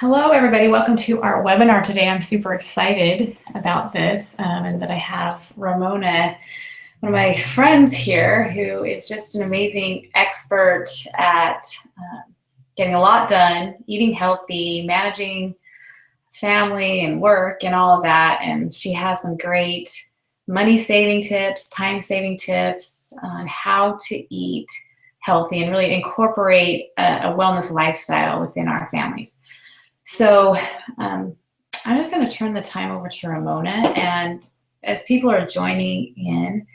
Hello, everybody. Welcome to our webinar today. I'm super excited about this and that I have Ramona, one of my friends here, who is just an amazing expert at getting a lot done, eating healthy, managing family and work and all of that. And she has some great money saving tips, time saving tips on how to eat healthy and really incorporate a wellness lifestyle within our families. So I'm just going to turn the time over to Ramona. And as people are joining in,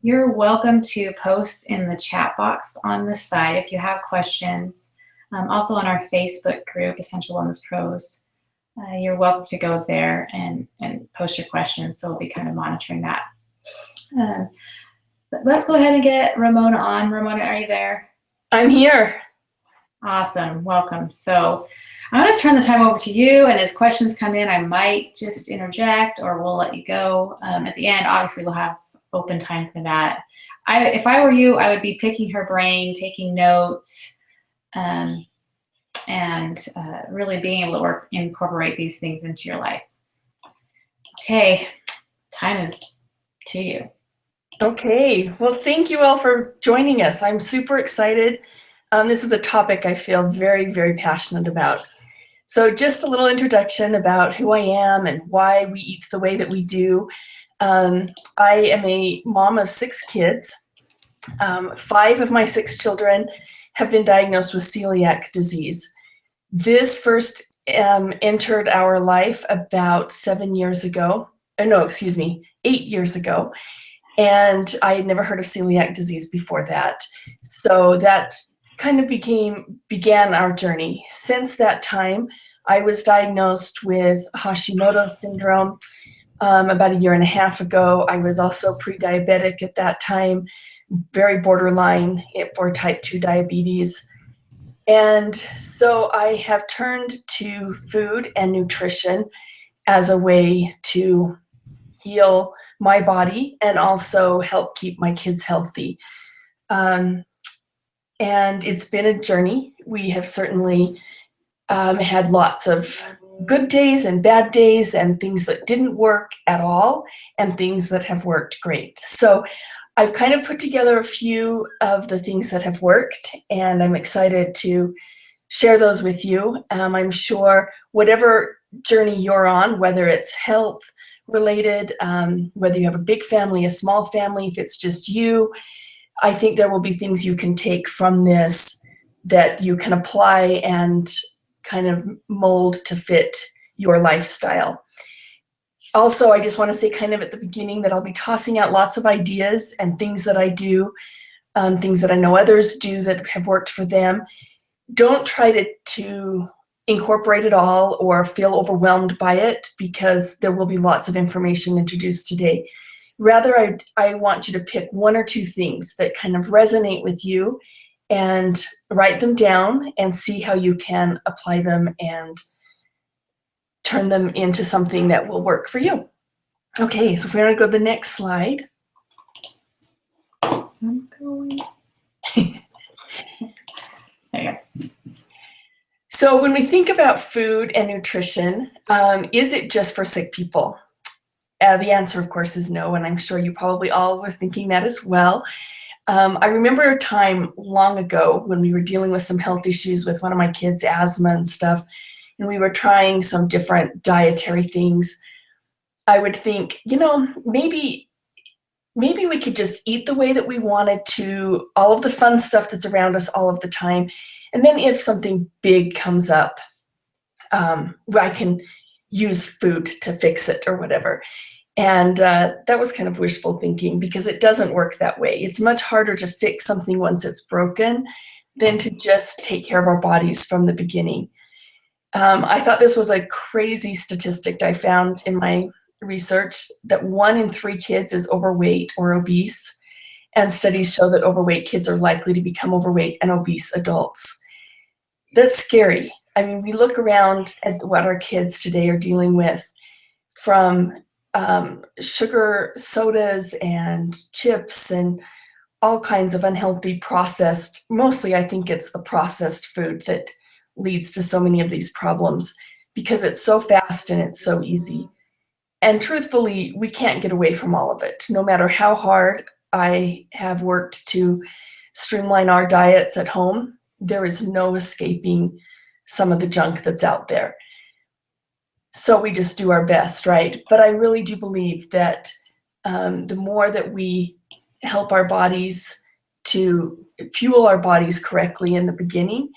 you're welcome to post in the chat box on the side if you have questions. Also on our Facebook group, Essential Wellness Pros, you're welcome to go there and post your questions. So we'll be kind of monitoring that. But let's go ahead and get Ramona on. Ramona, are you there? I'm here. Awesome. Welcome. So I'm going to turn the time over to you, and as questions come in, I might just interject or we'll let you go. At the end, obviously, we'll have open time for that. If I were you, I would be picking her brain, taking notes, and really being able to incorporate these things into your life. Okay, time is to you. Okay, well, thank you all for joining us. I'm super excited. This is a topic I feel very, very passionate about. So just a little introduction about who I am and why we eat the way that we do. I am a mom of 6 kids. 5 of my 6 children have been diagnosed with celiac disease. This first entered our life about 7 years ago. 8 years ago. And I had never heard of celiac disease before that. So that kind of began our journey. Since that time, I was diagnosed with Hashimoto's syndrome about 1.5 years ago. I was also pre-diabetic at that time, very borderline for type 2 diabetes. And so I have turned to food and nutrition as a way to heal my body and also help keep my kids healthy. And it's been a journey. We have certainly had lots of good days and bad days and things that didn't work at all and things that have worked great. So I've kind of put together a few of the things that have worked, and I'm excited to share those with you. I'm sure whatever journey you're on, whether it's health related, whether you have a big family, a small family, if it's just you, I think there will be things you can take from this that you can apply and kind of mold to fit your lifestyle. Also, I just want to say kind of at the beginning that I'll be tossing out lots of ideas and things that I do, things that I know others do that have worked for them. Don't try to incorporate it all or feel overwhelmed by it, because there will be lots of information introduced today. Rather, I want you to pick 1 or 2 things that kind of resonate with you and write them down and see how you can apply them and turn them into something that will work for you. Okay, so if we're going to go to the next slide. I'm going. There you go. So when we think about food and nutrition, is it just for sick people? The answer, of course, is no, and I'm sure you probably all were thinking that as well. I remember a time long ago when we were dealing with some health issues with one of my kids, asthma and stuff, and we were trying some different dietary things. I would think, maybe we could just eat the way that we wanted to, all of the fun stuff that's around us all of the time. And then if something big comes up, I can use food to fix it or whatever. And that was kind of wishful thinking, because it doesn't work that way. It's much harder to fix something once it's broken than to just take care of our bodies from the beginning. I thought this was a crazy statistic I found in my research, that 1 in 3 kids is overweight or obese. And studies show that overweight kids are likely to become overweight and obese adults. That's scary. I mean, we look around at what our kids today are dealing with, from sugar sodas and chips and all kinds of unhealthy processed, mostly I think it's the processed food that leads to so many of these problems because it's so fast and it's so easy. And truthfully, we can't get away from all of it. No matter how hard I have worked to streamline our diets at home, there is no escaping some of the junk that's out there. So we just do our best, right? But I really do believe that the more that we help our bodies to fuel our bodies correctly in the beginning,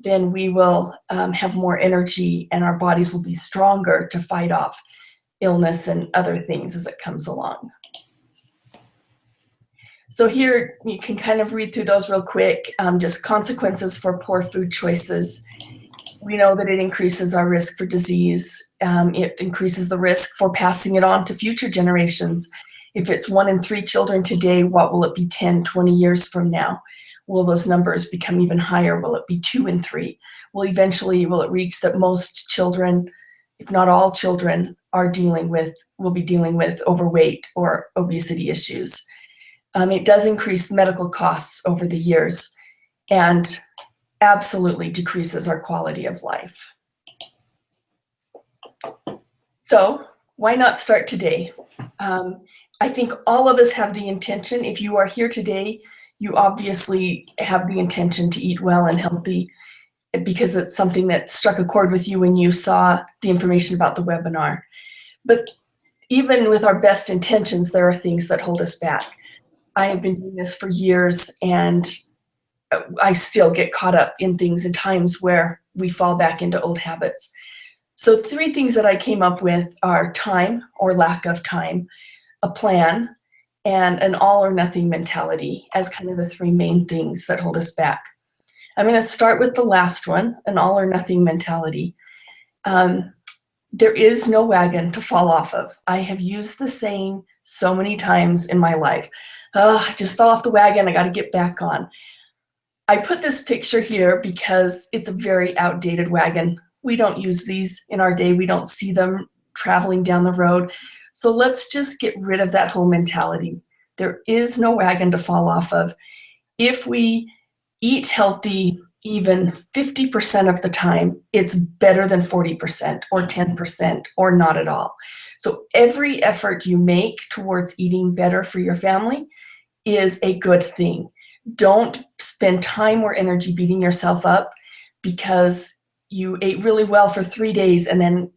then we will have more energy and our bodies will be stronger to fight off illness and other things as it comes along. So here you can kind of read through those real quick, just consequences for poor food choices. We know that it increases our risk for disease. It increases the risk for passing it on to future generations. If it's 1 in 3 children today, what will it be 10, 20 years from now? Will those numbers become even higher? Will it be 2 in 3? Will it reach that most children, if not all children, will be dealing with overweight or obesity issues? It does increase medical costs over the years and absolutely decreases our quality of life. So why not start today? I think all of us have the intention. If you are here today, you obviously have the intention to eat well and healthy because it's something that struck a chord with you when you saw the information about the webinar. But even with our best intentions, there are things that hold us back. I have been doing this for years and I still get caught up in things and times where we fall back into old habits. So 3 things that I came up with are time or lack of time, a plan, and an all or nothing mentality as kind of the 3 main things that hold us back. I'm going to start with the last one, an all or nothing mentality. There is no wagon to fall off of. I have used the saying so many times in my life. I just fell off the wagon, I got to get back on. I put this picture here because it's a very outdated wagon. We don't use these in our day. We don't see them traveling down the road. So let's just get rid of that whole mentality. There is no wagon to fall off of. If we eat healthy even 50% of the time, it's better than 40% or 10% or not at all. So every effort you make towards eating better for your family is a good thing. Don't spend time or energy beating yourself up because you ate really well for 3 days and then,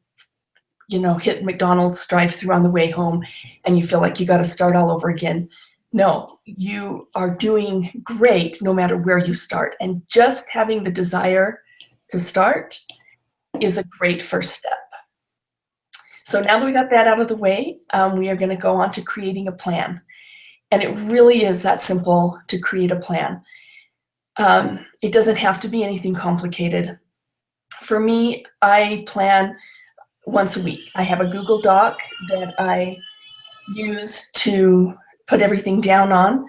hit McDonald's drive-through on the way home and you feel like you got to start all over again. No, you are doing great no matter where you start. And just having the desire to start is a great first step. So now that we got that out of the way, we are going to go on to creating a plan. And it really is that simple to create a plan. It doesn't have to be anything complicated. For me, I plan once a week. I have a Google Doc that I use to put everything down on,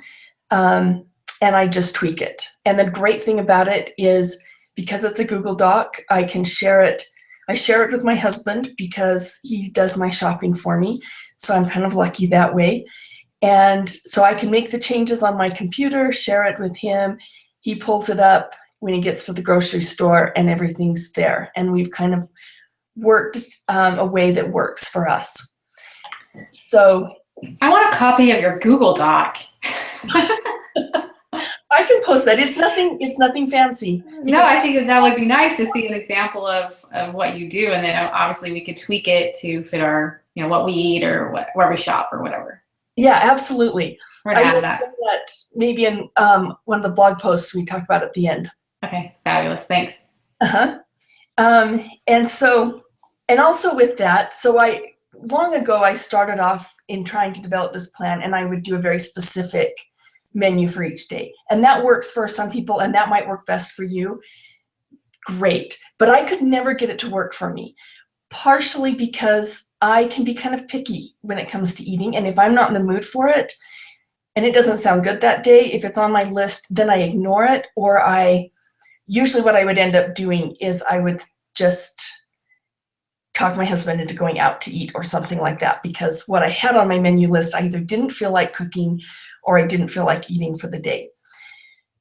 and I just tweak it. And the great thing about it is because it's a Google Doc, I can share it. I share it with my husband because he does my shopping for me. So I'm kind of lucky that way. And so I can make the changes on my computer, share it with him. He pulls it up when he gets to the grocery store and everything's there. And we've kind of worked a way that works for us. So I want a copy of your Google Doc. I can post that. It's nothing fancy. No, I think that would be nice to see an example of what you do. And then obviously we could tweak it to fit our, what we eat or where we shop or whatever. Yeah, absolutely. We're going to add that. Maybe in one of the blog posts we talk about at the end. Okay, fabulous. Thanks. And also with that, long ago I started off in trying to develop this plan, and I would do a very specific menu for each day. And that works for some people, and that might work best for you. Great. But I could never get it to work for me. Partially because I can be kind of picky when it comes to eating. And if I'm not in the mood for it, and it doesn't sound good that day, if it's on my list, then I ignore it. Or usually what I would end up doing is I would just talk my husband into going out to eat or something like that, because what I had on my menu list, I either didn't feel like cooking or I didn't feel like eating for the day.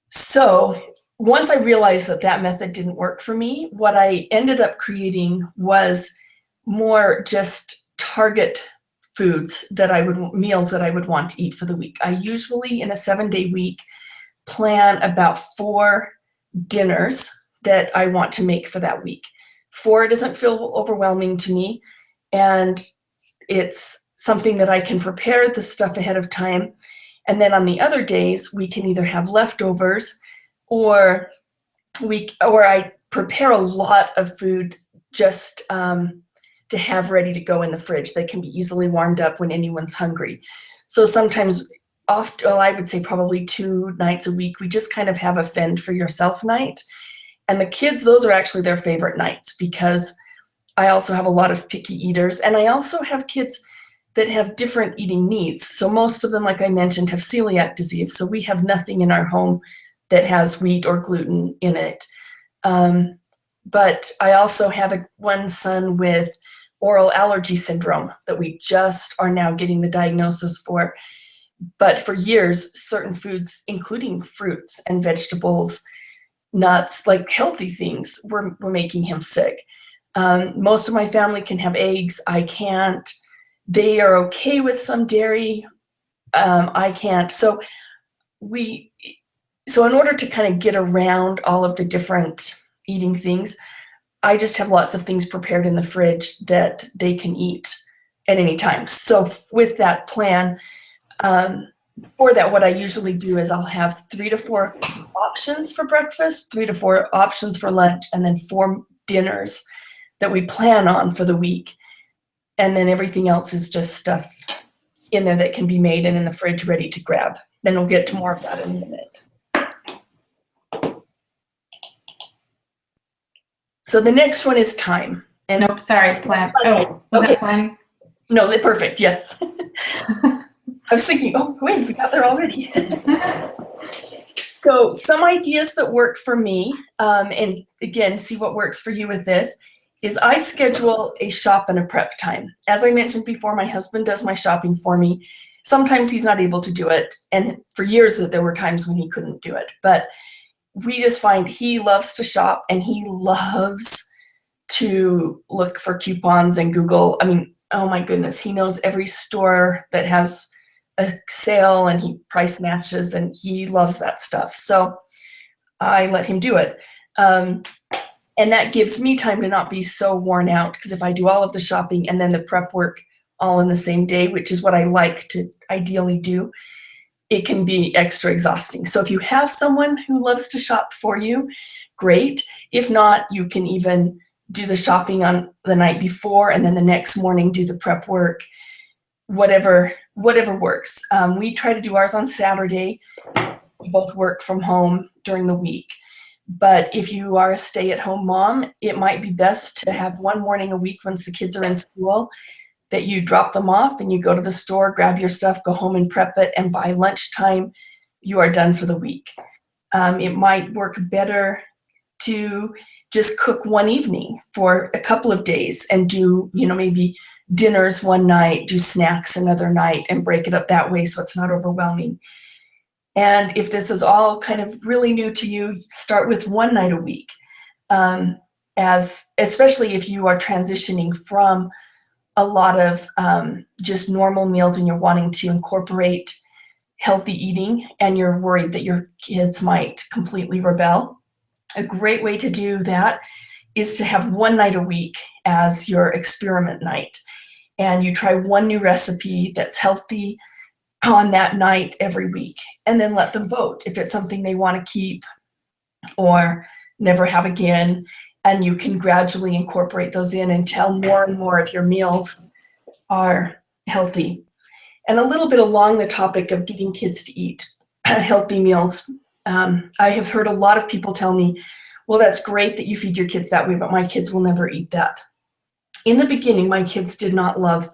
So once I realized that that method didn't work for me, what I ended up creating was more just target meals that I would want to eat for the week. I usually, in a 7-day week, plan about 4 dinners that I want to make for that week. 4 doesn't feel overwhelming to me, and it's something that I can prepare the stuff ahead of time. And then on the other days, we can either have leftovers or I prepare a lot of food just to have ready to go in the fridge. They can be easily warmed up when anyone's hungry. So sometimes, I would say probably 2 nights a week, we just kind of have a fend for yourself night. And the kids, those are actually their favorite nights, because I also have a lot of picky eaters, and I also have kids that have different eating needs. So most of them, like I mentioned, have celiac disease. So we have nothing in our home that has wheat or gluten in it. But I also have one son with oral allergy syndrome that we just are now getting the diagnosis for. But for years, certain foods, including fruits and vegetables, nuts, like healthy things, were making him sick. Most of my family can have eggs. I can't. They are okay with some dairy. I can't. So in order to kind of get around all of the different eating things, I just have lots of things prepared in the fridge that they can eat at any time. So with that plan, for that, what I usually do is I'll have 3 to 4 options for breakfast, 3 to 4 options for lunch, and then 4 dinners that we plan on for the week. And then everything else is just stuff in there that can be made and in the fridge ready to grab. Then we'll get to more of that in a minute. So the next one is time. And nope, sorry, it's plan. Oh, was okay. That planning? No, they're perfect. Yes. I was thinking, oh, wait, we got there already. So some ideas that work for me, and again, see what works for you with this, is I schedule a shop and a prep time. As I mentioned before, my husband does my shopping for me. Sometimes he's not able to do it. And for years there were times when he couldn't do it. But we just find he loves to shop, and he loves to look for coupons and Google. I mean, oh my goodness, he knows every store that has a sale, and he price matches, and he loves that stuff. So I let him do it. And that gives me time to not be so worn out, because if I do all of the shopping and then the prep work all in the same day, which is what I like to ideally do, it can be extra exhausting. So if you have someone who loves to shop for you, great. If not, you can even do the shopping on the night before, and then the next morning do the prep work, whatever works. We try to do ours on Saturday. We both work from home during the week. But if you are a stay-at-home mom, it might be best to have one morning a week once the kids are in school that you drop them off and you go to the store, grab your stuff, go home and prep it, and by lunchtime, you are done for the week. It might work better to just cook one evening for a couple of days and do, maybe dinners one night, do snacks another night, and break it up that way so it's not overwhelming. And if this is all kind of really new to you, start with one night a week, especially if you are transitioning from a lot of just normal meals and you're wanting to incorporate healthy eating and you're worried that your kids might completely rebel. A great way to do that is to have one night a week as your experiment night. And you try one new recipe that's healthy on that night every week, and then let them vote if it's something they want to keep or never have again. And you can gradually incorporate those in until more and more of your meals are healthy. And a little bit along the topic of getting kids to eat healthy meals, I have heard a lot of people tell me, well, that's great that you feed your kids that way, but my kids will never eat that. In the beginning, my kids did not love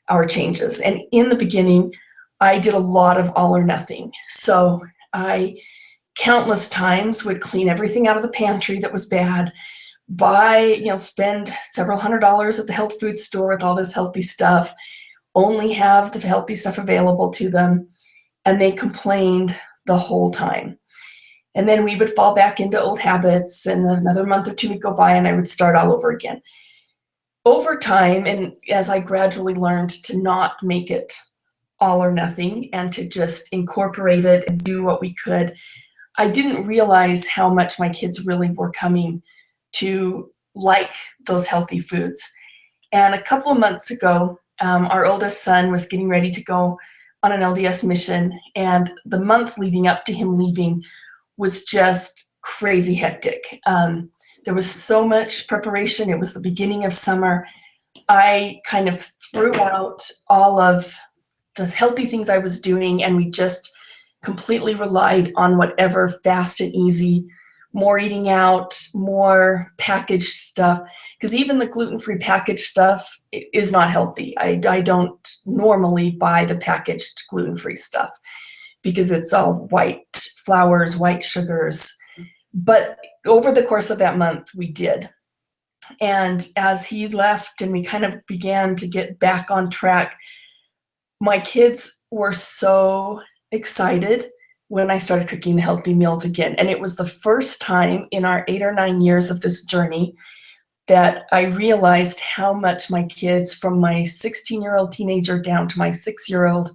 our changes. And in the beginning, I did a lot of all or nothing. So I countless times would clean everything out of the pantry that was bad, spend several $100s at the health food store with all this healthy stuff, only have the healthy stuff available to them, and they complained the whole time. And then we would fall back into old habits, and another month or two would go by and I would start all over again. Over time, and as I gradually learned to not make it all or nothing and to just incorporate it and do what we could, I didn't realize how much my kids really were coming to like those healthy foods. And a couple of months ago, our oldest son was getting ready to go on an LDS mission, and the month leading up to him leaving was just crazy hectic. There was so much preparation. It was the beginning of summer. I kind of threw out all of the healthy things I was doing, and we just completely relied on whatever fast and easy, more eating out, more packaged stuff. Because even the gluten-free packaged stuff is not healthy. I don't normally buy the packaged gluten-free stuff because it's all white flours, white sugars. But over the course of that month, we did. And as he left and we kind of began to get back on track, my kids were so excited when I started cooking the healthy meals again. And it was the first time in our 8 or 9 years of this journey that I realized how much my kids, from my 16-year-old teenager down to my 6-year-old,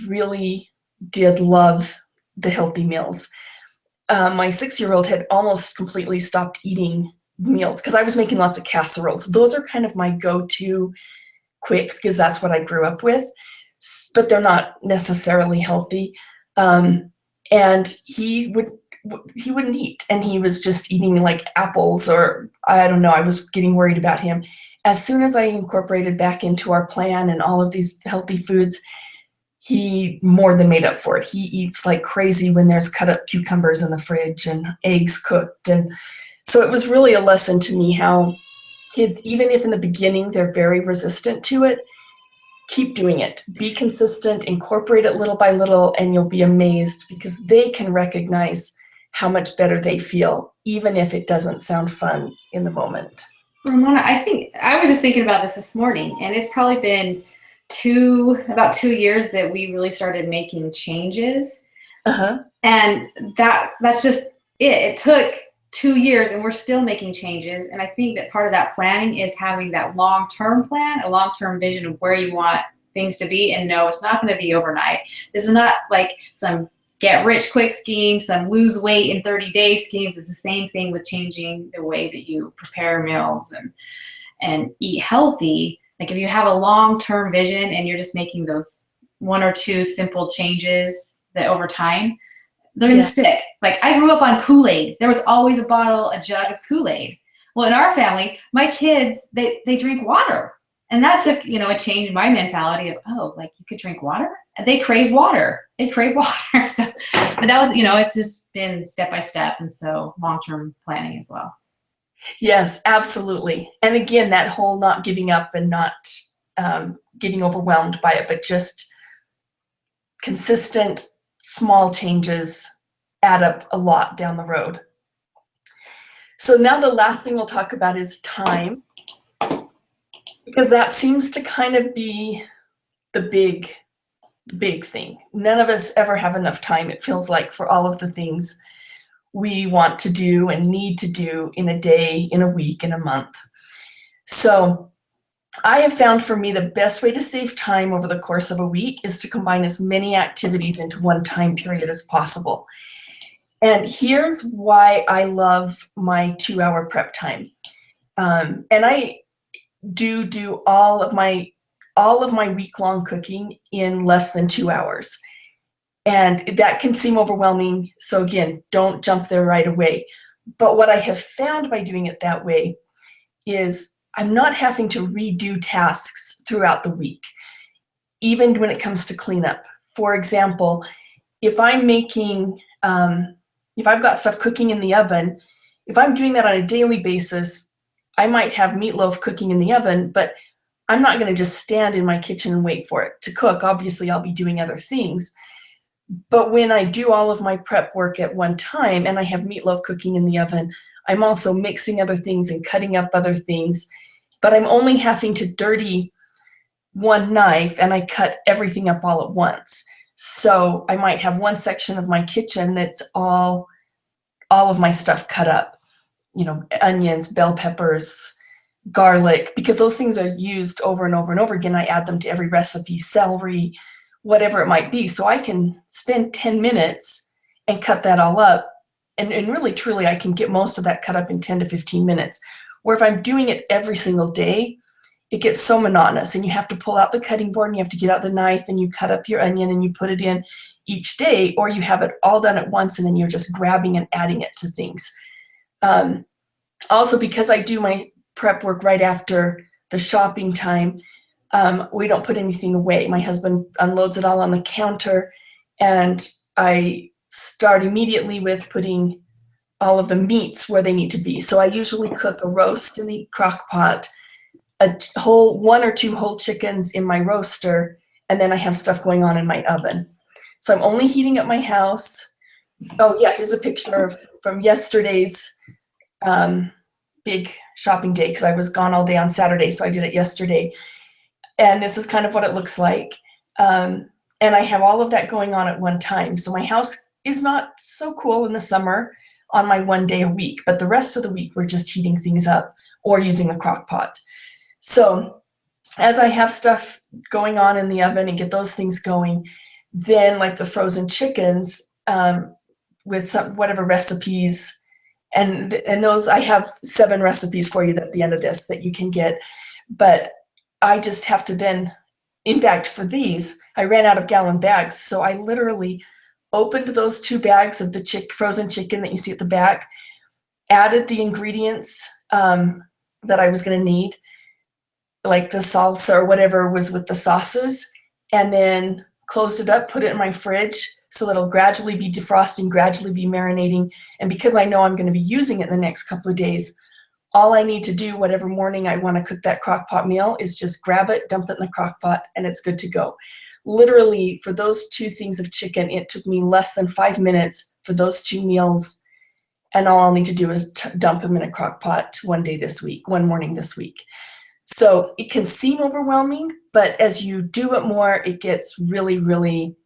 really did love the healthy meals. My 6-year-old had almost completely stopped eating meals because I was making lots of casseroles. Those are kind of my go-to quick because that's what I grew up with, but they're not necessarily healthy. And he wouldn't eat, and he was just eating like apples, or I don't know, I was getting worried about him. As soon as I incorporated back into our plan and all of these healthy foods, he more than made up for it. He eats like crazy when there's cut up cucumbers in the fridge and eggs cooked. And so it was really a lesson to me how kids, even if in the beginning they're very resistant to it, keep doing it. Be consistent, incorporate it little by little, and you'll be amazed because they can recognize how much better they feel, even if it doesn't sound fun in the moment. Ramona, I think I was just thinking about this morning, and it's probably been about 2 years that we really started making changes. And that's just it. It took 2 years, and we're still making changes. And I think that part of that planning is having that long-term plan, a long-term vision of where you want things to be. And no, it's not going to be overnight. This is not like some get rich quick scheme, some lose weight in 30 days schemes. It's the same thing with changing the way that you prepare meals and eat healthy. Like if you have a long-term vision and you're just making those 1 or 2 simple changes that over time, they're going to stick. Like I grew up on Kool-Aid. There was always a jug of Kool-Aid. Well, in our family, my kids, they drink water. And that took, a change in my mentality of, like you could drink water? They crave water. So, but that was, it's just been step by step. And so long-term planning as well. Yes, absolutely. And again, that whole not giving up and not getting overwhelmed by it, but just consistent small changes add up a lot down the road. So now the last thing we'll talk about is time, because that seems to kind of be the big thing. None of us ever have enough time, it feels like, for all of the things we want to do and need to do in a day, in a week, in a month. So I have found for me the best way to save time over the course of a week is to combine as many activities into one time period as possible. And here's why I love my 2-hour prep time. And I do all of my week-long cooking in less than 2 hours. And that can seem overwhelming. So again, don't jump there right away. But what I have found by doing it that way is I'm not having to redo tasks throughout the week, even when it comes to cleanup. For example, if I'm making, if I've got stuff cooking in the oven, if I'm doing that on a daily basis, I might have meatloaf cooking in the oven, but I'm not going to just stand in my kitchen and wait for it to cook. Obviously, I'll be doing other things. But when I do all of my prep work at one time and I have meatloaf cooking in the oven, I'm also mixing other things and cutting up other things, but I'm only having to dirty one knife and I cut everything up all at once. So I might have one section of my kitchen that's all of my stuff cut up, onions, bell peppers, garlic, because those things are used over and over and over again. I add them to every recipe, celery, whatever it might be. So I can spend 10 minutes and cut that all up. And really, truly, I can get most of that cut up in 10 to 15 minutes. Where if I'm doing it every single day, it gets so monotonous, and you have to pull out the cutting board and you have to get out the knife and you cut up your onion and you put it in each day, or you have it all done at once and then you're just grabbing and adding it to things. Also, because I do my prep work right after the shopping time, we don't put anything away. My husband unloads it all on the counter, and I start immediately with putting all of the meats where they need to be. So I usually cook a roast in the crock pot, a whole 1 or 2 whole chickens in my roaster, and then I have stuff going on in my oven. So I'm only heating up my house. Oh yeah, here's a picture from yesterday's big shopping day, because I was gone all day on Saturday, so I did it yesterday. And this is kind of what it looks like. And I have all of that going on at one time. So my house is not so cool in the summer on my 1 day a week, but the rest of the week we're just heating things up or using the crock pot. So as I have stuff going on in the oven and get those things going, then like the frozen chickens with whatever recipes, and those, I have 7 recipes for you at the end of this that you can get, but I just have to then, in fact, for these, I ran out of gallon bags, so I literally opened those 2 bags of the frozen chicken that you see at the back, added the ingredients that I was going to need, like the salsa or whatever was with the sauces, and then closed it up, put it in my fridge so that it'll gradually be defrosting, gradually be marinating. And because I know I'm going to be using it in the next couple of days, all I need to do whatever morning I want to cook that crock pot meal is just grab it, dump it in the crock pot, and it's good to go. Literally, for those 2 things of chicken, it took me less than 5 minutes for those 2 meals, and all I'll need to do is dump them in a crock pot one morning this week. So it can seem overwhelming, but as you do it more, it gets really, really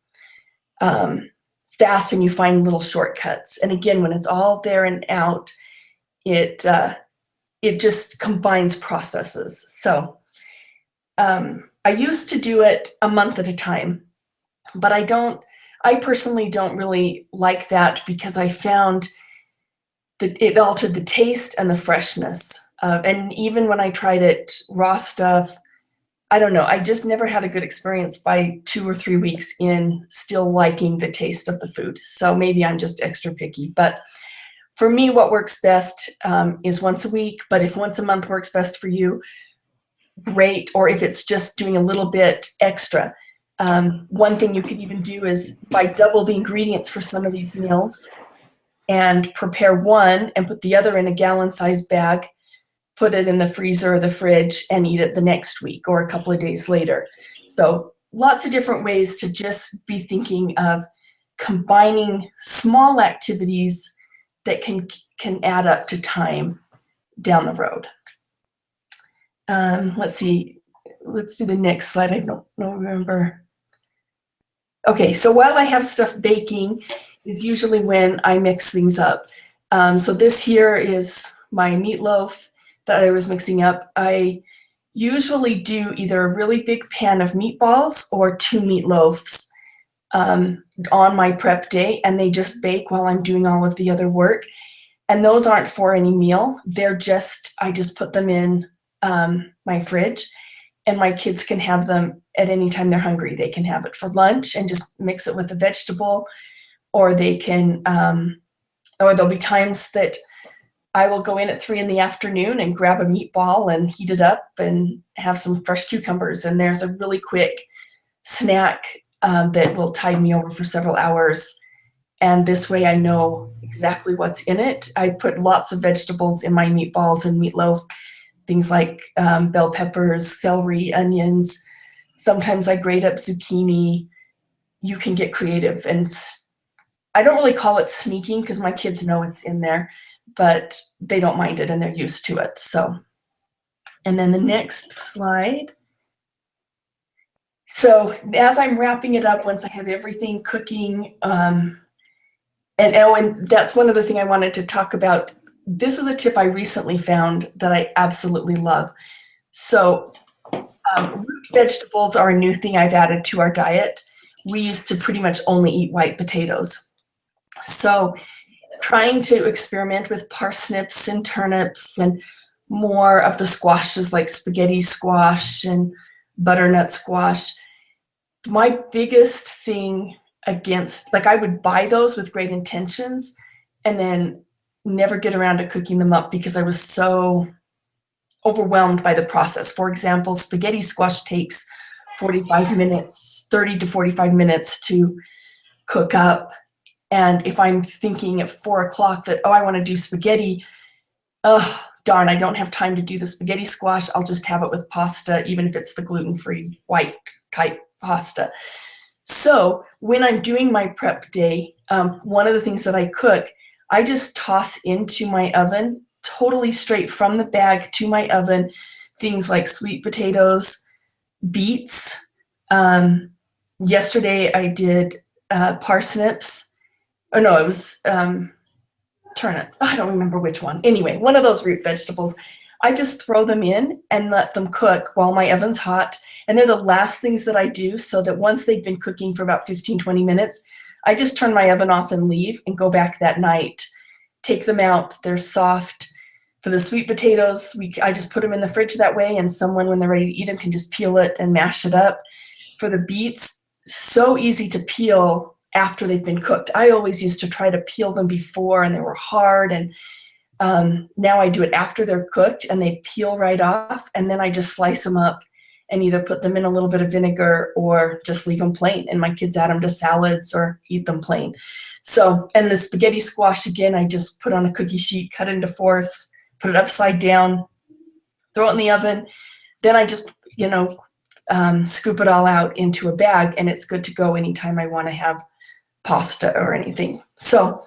fast, and you find little shortcuts. And again, when it's all there and out, it just combines processes. So I used to do it a month at a time, but I personally don't really like that, because I found that it altered the taste and the freshness. And even when I tried it raw stuff, I don't know, I just never had a good experience by 2 or 3 weeks in still liking the taste of the food. So maybe I'm just extra picky. But for me, what works best is once a week. But if once a month works best for you, great. Or if it's just doing a little bit extra. One thing you could even do is buy double the ingredients for some of these meals and prepare one and put the other in a gallon-sized bag, put it in the freezer or the fridge, and eat it the next week or a couple of days later. So lots of different ways to just be thinking of combining small activities that can add up to time down the road. Let's see. Let's do the next slide. I don't remember. Okay, so while I have stuff baking is usually when I mix things up. So this here is my meatloaf that I was mixing up. I usually do either a really big pan of meatballs or 2 meatloaves on my prep day, and they just bake while I'm doing all of the other work. And those aren't for any meal. I just put them in my fridge, and my kids can have them at any time they're hungry. They can have it for lunch and just mix it with a vegetable, or they can, or there'll be times that I will go in at 3 in the afternoon and grab a meatball and heat it up and have some fresh cucumbers. And there's a really quick snack that will tide me over for several hours. And this way I know exactly what's in it. I put lots of vegetables in my meatballs and meatloaf, things like bell peppers, celery, onions. Sometimes I grate up zucchini. You can get creative. And I don't really call it sneaking because my kids know it's in there, but they don't mind it and they're used to it. So, and then the next slide. So as I'm wrapping it up, once I have everything cooking, and that's one other thing I wanted to talk about. This is a tip I recently found that I absolutely love. So root vegetables are a new thing I've added to our diet. We used to pretty much only eat white potatoes. So trying to experiment with parsnips and turnips and more of the squashes like spaghetti squash and butternut squash. My biggest thing against, like, I would buy those with great intentions and then never get around to cooking them up because I was so overwhelmed by the process. For example, spaghetti squash takes 45 minutes, 30 to 45 minutes to cook up. And if I'm thinking at 4 o'clock that, oh, I want to do spaghetti, oh, darn, I don't have time to do the spaghetti squash. I'll just have it with pasta, even if it's the gluten-free white type pasta. So when I'm doing my prep day, one of the things that I cook, I just toss into my oven, totally straight from the bag to my oven, things like sweet potatoes, beets. Yesterday I did parsnips. Oh no, it was turnip. I don't remember which one. Anyway, one of those root vegetables. I just throw them in and let them cook while my oven's hot. And they're the last things that I do, so that once they've been cooking for about 15, 20 minutes, I just turn my oven off and leave and go back that night. Take them out. They're soft. For the sweet potatoes, I just put them in the fridge that way, and someone, when they're ready to eat them, can just peel it and mash it up. For the beets, so easy to peel after they've been cooked. I always used to try to peel them before, and they were hard, and now I do it after they're cooked and they peel right off, and then I just slice them up and either put them in a little bit of vinegar or just leave them plain. And my kids add them to salads or eat them plain. So, and the spaghetti squash, again, I just put on a cookie sheet, cut into fourths, put it upside down, throw it in the oven. Then I just, scoop it all out into a bag, and it's good to go anytime I want to have pasta or anything. So,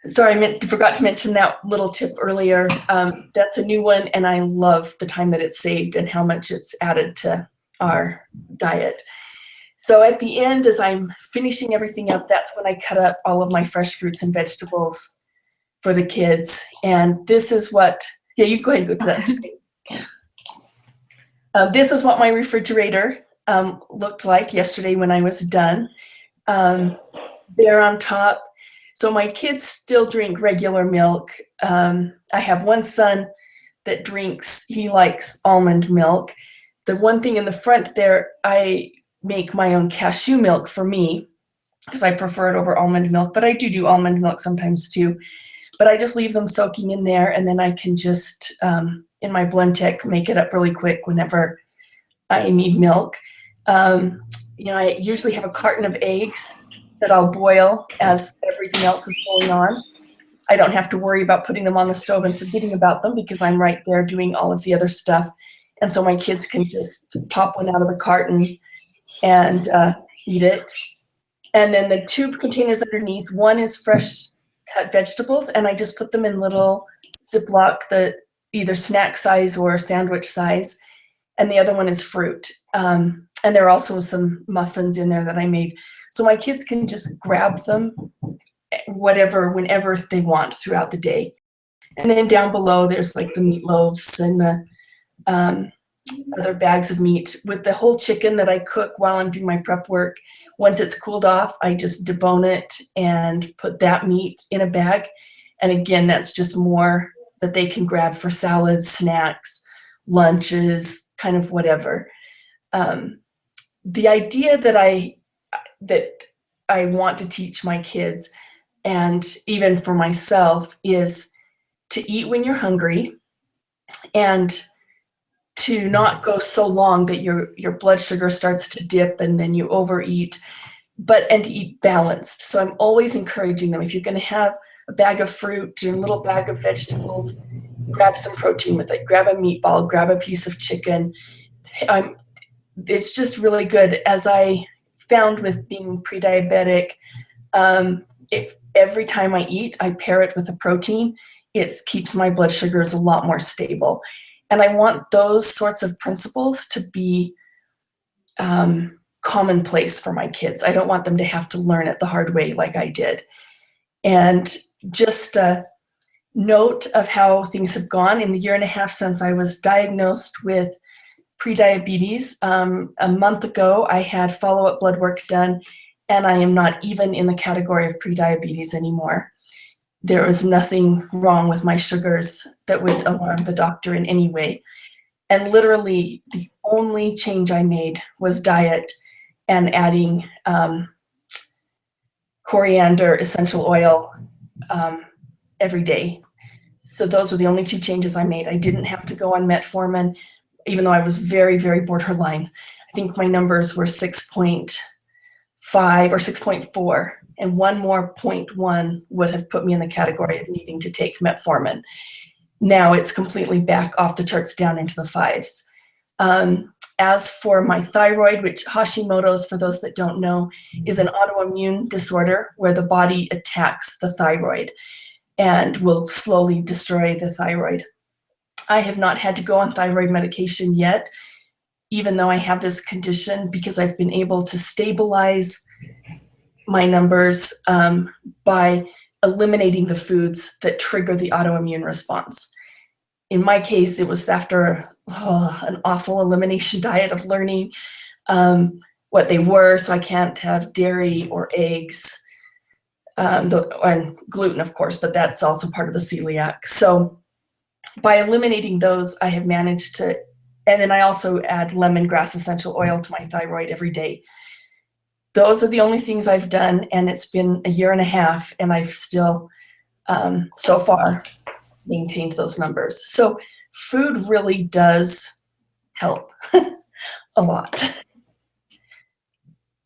sorry, I forgot to mention that little tip earlier. That's a new one, and I love the time that it's saved and how much it's added to our diet. So at the end, as I'm finishing everything up, that's when I cut up all of my fresh fruits and vegetables for the kids. And this is what, you go ahead and go to that screen. This is what my refrigerator looked like yesterday when I was done. There on top. So my kids still drink regular milk. I have one son that drinks, he likes almond milk. The one thing in the front there, I make my own cashew milk for me because I prefer it over almond milk, but I do almond milk sometimes too. But I just leave them soaking in there, and then I can just, in my Blendtec, make it up really quick whenever I need milk. I usually have a carton of eggs that I'll boil as everything else is going on. I don't have to worry about putting them on the stove and forgetting about them because I'm right there doing all of the other stuff. And so my kids can just pop one out of the carton and eat it. And then the two containers underneath, one is fresh cut vegetables, and I just put them in little Ziploc, either snack size or sandwich size. And the other one is fruit. And there are also some muffins in there that I made. So my kids can just grab them whenever they want throughout the day. And then down below, there's like the meatloaves and the other bags of meat. With the whole chicken that I cook while I'm doing my prep work, once it's cooled off, I just debone it and put that meat in a bag. And again, that's just more that they can grab for salads, snacks, lunches, kind of whatever. The idea that I want to teach my kids, and even for myself, is to eat when you're hungry and to not go so long that your blood sugar starts to dip and then you overeat, and to eat balanced. So I'm always encouraging them, if you're going to have a bag of fruit or a little bag of vegetables, grab some protein with it. Grab a meatball, grab a piece of chicken. It's just really good. As I found with being pre-diabetic, if every time I eat, I pair it with a protein, it keeps my blood sugars a lot more stable. And I want those sorts of principles to be commonplace for my kids. I don't want them to have to learn it the hard way like I did. And just a note of how things have gone in the year and a half since I was diagnosed with prediabetes. A month ago, I had follow-up blood work done, and I am not even in the category of prediabetes anymore. There was nothing wrong with my sugars that would alarm the doctor in any way. And literally, the only change I made was diet and adding coriander essential oil every day. So those were the only 2 changes I made. I didn't have to go on metformin, even though I was very, very borderline. I think my numbers were 6.5 or 6.4, and one more 0.1 would have put me in the category of needing to take metformin. Now it's completely back off the charts down into the 5s. As for my thyroid, which Hashimoto's, for those that don't know, is an autoimmune disorder where the body attacks the thyroid and will slowly destroy the thyroid. I have not had to go on thyroid medication yet, even though I have this condition, because I've been able to stabilize my numbers by eliminating the foods that trigger the autoimmune response. In my case, it was after an awful elimination diet of learning what they were, so I can't have dairy or eggs, and gluten, of course, but that's also part of the celiac. So by eliminating those, I have managed to, and then I also add lemongrass essential oil to my thyroid every day. Those are the only things I've done, and it's been a year and a half, and I've still, so far, maintained those numbers. So food really does help a lot.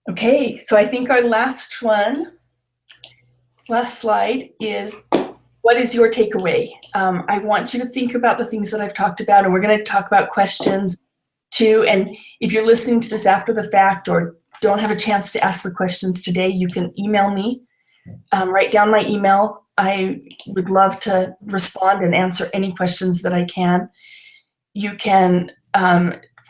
Okay, so I think our last slide is, what is your takeaway? I want you to think about the things that I've talked about, and we're going to talk about questions too. And if you're listening to this after the fact or don't have a chance to ask the questions today, you can email me. Write down my email. I would love to respond and answer any questions that I can. You can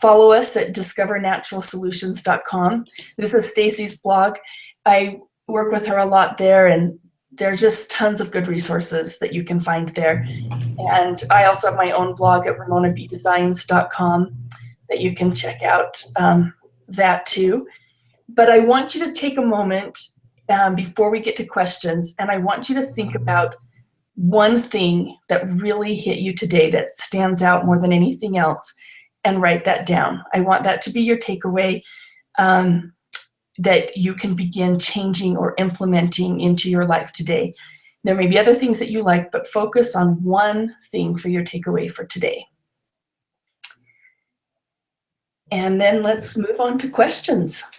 follow us at discovernaturalsolutions.com. This is Stacy's blog. I work with her a lot there, and there are just tons of good resources that you can find there. And I also have my own blog at ramonabdesigns.com that you can check out that too. But I want you to take a moment before we get to questions, and I want you to think about one thing that really hit you today that stands out more than anything else, and write that down. I want that to be your takeaway that you can begin changing or implementing into your life today. There may be other things that you like, but focus on one thing for your takeaway for today. And then let's move on to questions.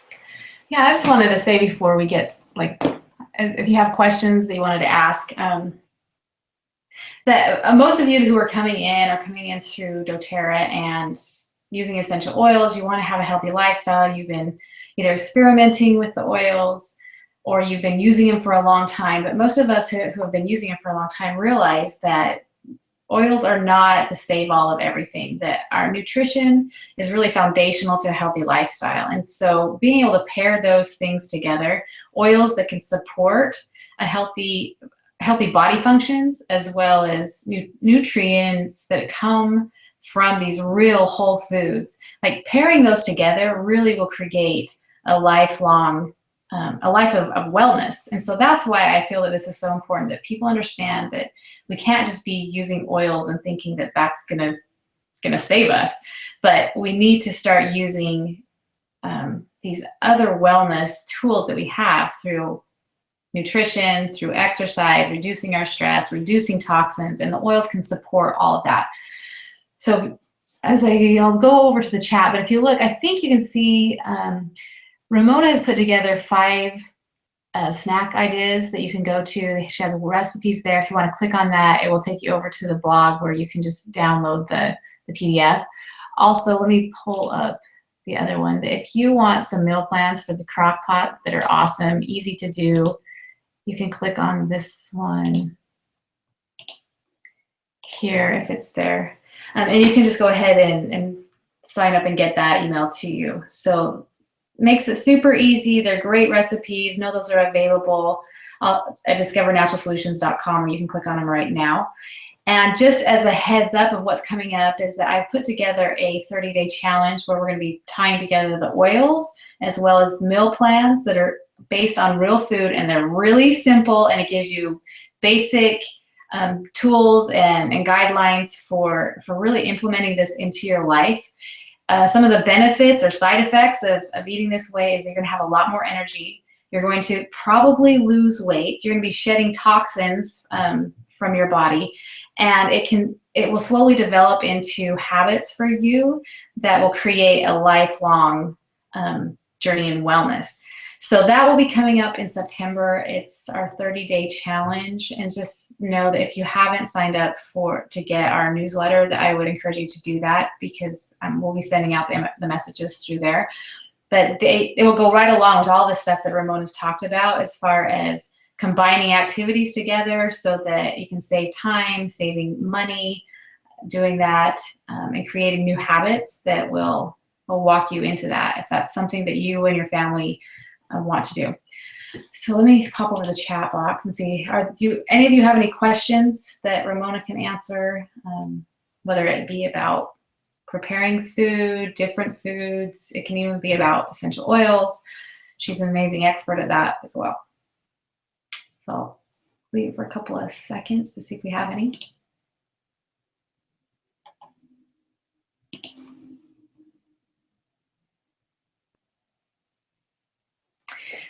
Yeah, I just wanted to say before we get, if you have questions that you wanted to ask, that most of you who are coming in through doTERRA and using essential oils. You want to have a healthy lifestyle. You've been either experimenting with the oils or you've been using them for a long time. But most of us who have been using them for a long time realize that oils are not the save-all of everything, that our nutrition is really foundational to a healthy lifestyle. And so being able to pair those things together, oils that can support a healthy body functions, as well as nutrients that come from these real whole foods, like pairing those together really will create a lifelong, a life of wellness. And so that's why I feel that this is so important, that people understand that we can't just be using oils and thinking that that's gonna save us, but we need to start using these other wellness tools that we have through nutrition, through exercise, reducing our stress, reducing toxins, and the oils can support all of that. So I'll go over to the chat, but if you look, I think you can see Ramona has put together 5 snack ideas that you can go to. She has recipes there. If you want to click on that, it will take you over to the blog where you can just download the PDF. Also, let me pull up the other one. If you want some meal plans for the crock pot that are awesome, easy to do, you can click on this one here if it's there. And you can just go ahead and sign up and get that emailed to you. So makes it super easy. They're great recipes. Know those are available at discovernaturalsolutions.com, or you can click on them right now. And just as a heads up of what's coming up is that I've put together a 30-day challenge where we're going to be tying together the oils as well as meal plans that are based on real food, and they're really simple, and it gives you basic tools and guidelines for really implementing this into your life. Some of the benefits or side effects of eating this way is you're going to have a lot more energy. You're going to probably lose weight. You're going to be shedding toxins from your body, and it will slowly develop into habits for you that will create a lifelong journey in wellness. So that will be coming up in September. It's our 30-day challenge, and just know that if you haven't signed up to get our newsletter, that I would encourage you to do that, because we'll be sending out the messages through there. But it will go right along with all the stuff that Ramona's talked about as far as combining activities together so that you can save time, saving money, doing that, and creating new habits that will walk you into that, if that's something that you and your family want to do. So let me pop over the chat box and see, do any of you have any questions that Ramona can answer, whether it be about preparing food, different foods. It can even be about essential oils. She's an amazing expert at that as well. So I'll leave it for a couple of seconds to see if we have any.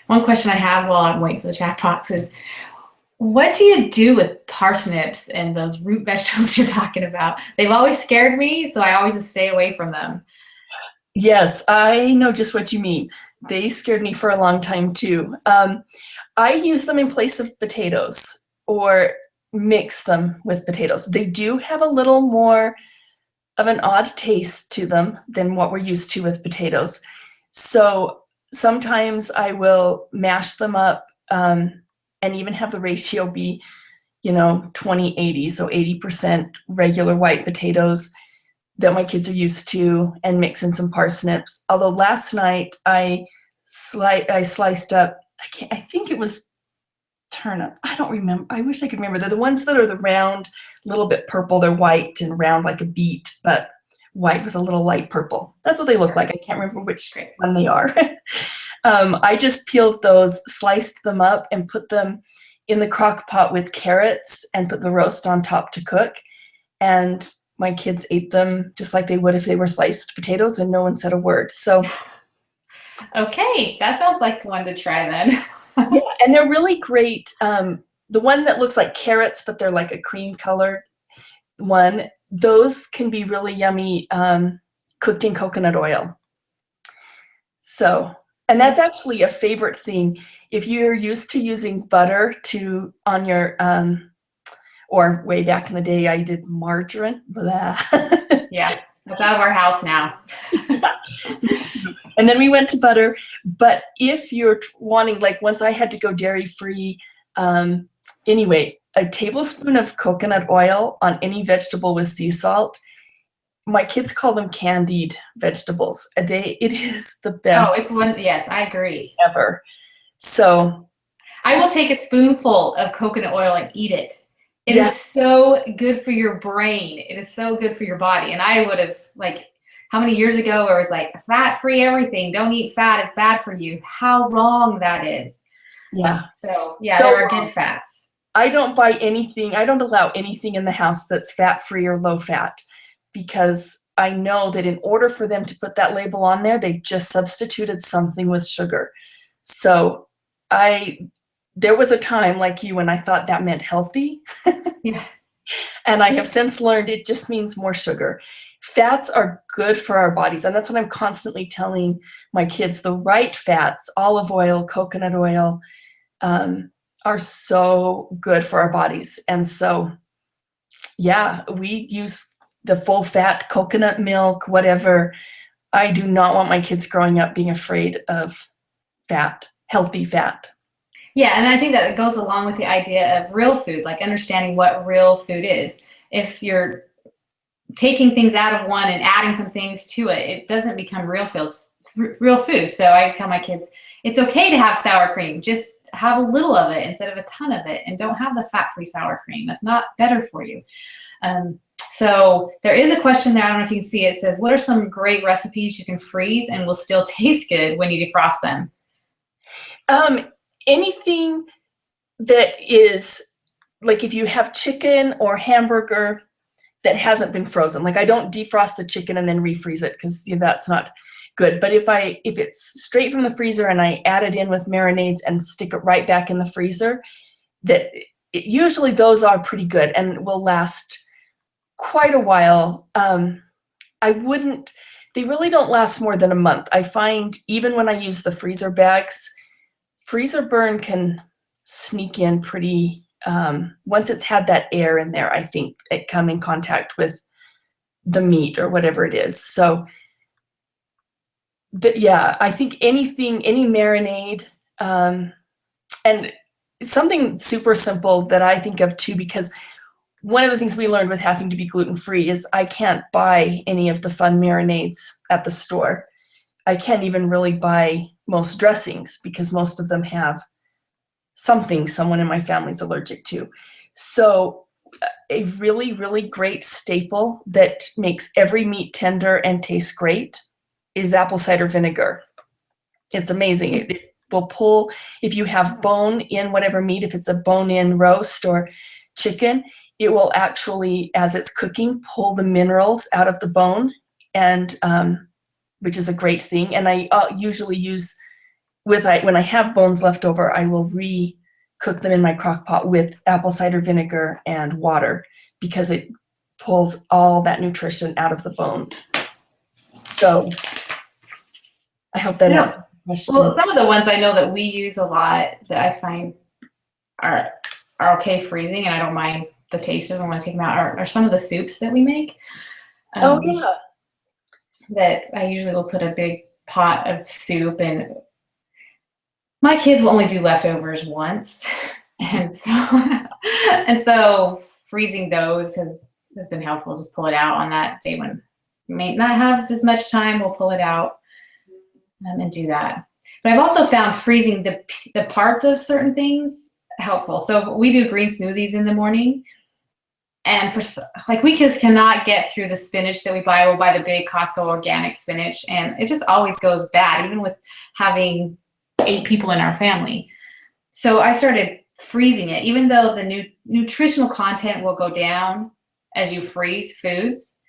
One question I have while I'm waiting for the chat box is, what do you do with parsnips and those root vegetables you're talking about? They've always scared me, so I always just stay away from them. Yes, I know just what you mean. They scared me for a long time too. I use them in place of potatoes, or mix them with potatoes. They do have a little more of an odd taste to them than what we're used to with potatoes. So sometimes I will mash them up, and even have the ratio be, 20-80, so 80% regular white potatoes that my kids are used to, and mix in some parsnips. Although last night I sliced up, I think it was turnips. I don't remember. I wish I could remember. They're the ones that are the round, little bit purple. They're white and round like a beet, but white with a little light purple. That's what they look like. I can't remember which one they are. I just peeled those, sliced them up, and put them in the crock pot with carrots and put the roast on top to cook. And my kids ate them just like they would if they were sliced potatoes, and no one said a word. So, okay, that sounds like one to try then. yeah, and they're really great. The one that looks like carrots, but they're like a cream colored one, those can be really yummy cooked in coconut oil. So, and that's actually a favorite thing. If you're used to using butter on your, or way back in the day, I did margarine. Blah. Yeah, that's out of our house now. And then we went to butter. But if you're wanting, like once I had to go dairy free, anyway, a tablespoon of coconut oil on any vegetable with sea salt. My kids call them candied vegetables. It is the best. Oh, it's one. Yes, I agree. Ever. So I will take a spoonful of coconut oil and eat it. It is so good for your brain. It is so good for your body. And I would have, like, how many years ago where it was like, fat-free everything. Don't eat fat. It's bad for you. How wrong that is. Yeah. So, yeah, there are good fats. I don't buy anything. I don't allow anything in the house that's fat-free or low-fat, because I know that in order for them to put that label on there, they've just substituted something with sugar. So there was a time like you when I thought that meant healthy. Yeah. And I have since learned it just means more sugar. Fats are good for our bodies. And that's what I'm constantly telling my kids. The right fats, olive oil, coconut oil, are so good for our bodies. And so, yeah, we use the full fat coconut milk, whatever. I do not want my kids growing up being afraid of fat, healthy fat. Yeah, and I think that it goes along with the idea of real food, like understanding what real food is. If you're taking things out of one and adding some things to it, it doesn't become real real food. So I tell my kids, it's okay to have sour cream. Just have a little of it instead of a ton of it, and don't have the fat-free sour cream. That's not better for you. So there is a question there. I don't know if you can see it. It says, what are some great recipes you can freeze and will still taste good when you defrost them? Anything that is, like if you have chicken or hamburger that hasn't been frozen, like I don't defrost the chicken and then refreeze it because that's not good. But if it's straight from the freezer and I add it in with marinades and stick it right back in the freezer, usually those are pretty good and will last quite a while. They really don't last more than a month. I find even when I use the freezer bags, freezer burn can sneak in pretty, once it's had that air in there, I think it come in contact with the meat or whatever it is. So yeah, I think any marinade, and something super simple that I think of too, because one of the things we learned with having to be gluten-free is I can't buy any of the fun marinades at the store. I can't even really buy most dressings because most of them have something someone in my family's allergic to. So a really, really great staple that makes every meat tender and tastes great is apple cider vinegar. It's amazing. It will pull, if you have bone in whatever meat, if it's a bone-in roast or chicken, it will actually, as it's cooking, pull the minerals out of the bone, and which is a great thing. And I usually use, when I have bones left over, I will re-cook them in my crock pot with apple cider vinegar and water because it pulls all that nutrition out of the bones. So I hope that answers the question. Well, some of the ones I know that we use a lot that I find are okay freezing, and I don't mind the taste of them when I take them out, are some of the soups that we make. Oh yeah. That I usually will put a big pot of soup, and my kids will only do leftovers once, and so freezing those has been helpful. Just pull it out on that day when you may not have as much time. We'll pull it out and do that. But I've also found freezing the parts of certain things helpful. So we do green smoothies in the morning. And we just cannot get through the spinach that we buy. We'll buy the big Costco organic spinach, and it just always goes bad, even with having 8 people in our family. So I started freezing it, even though the nutritional content will go down as you freeze foods.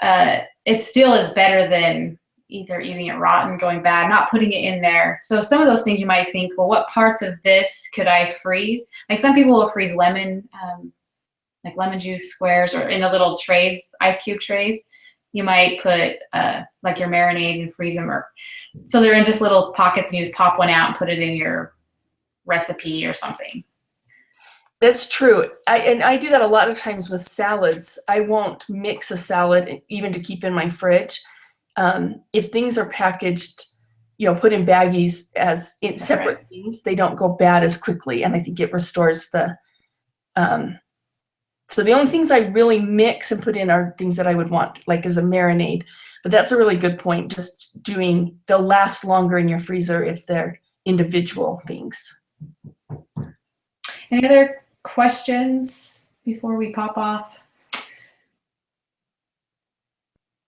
It still is better than either eating it rotten, going bad, not putting it in there. So some of those things you might think, well, what parts of this could I freeze? Like some people will freeze lemon, like lemon juice squares, or in the little trays, ice cube trays. You might put like your marinades and freeze them, so they're in just little pockets, and you just pop one out and put it in your recipe or something. That's true. I do that a lot of times with salads. I won't mix a salad even to keep in my fridge. If things are packaged, put in baggies as in separate things, they don't go bad as quickly, and I think it restores the. So the only things I really mix and put in are things that I would want, like as a marinade. But that's a really good point. Just they'll last longer in your freezer if they're individual things. Any other questions before we pop off?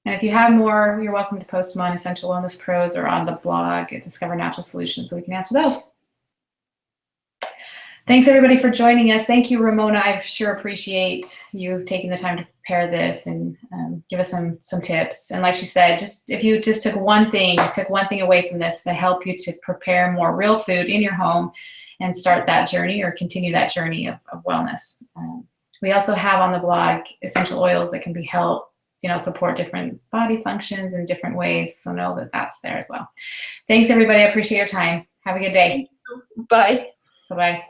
And if you have more, you're welcome to post them on Essential Wellness Pros or on the blog at Discover Natural Solutions, so we can answer those. Thanks everybody for joining us. Thank you, Ramona. I sure appreciate you taking the time to prepare this and give us some tips. And like she said, if you just took one thing away from this to help you to prepare more real food in your home and start that journey or continue that journey of wellness. We also have on the blog essential oils that can be support different body functions in different ways. So know that that's there as well. Thanks everybody. I appreciate your time. Have a good day. Bye. Bye-bye.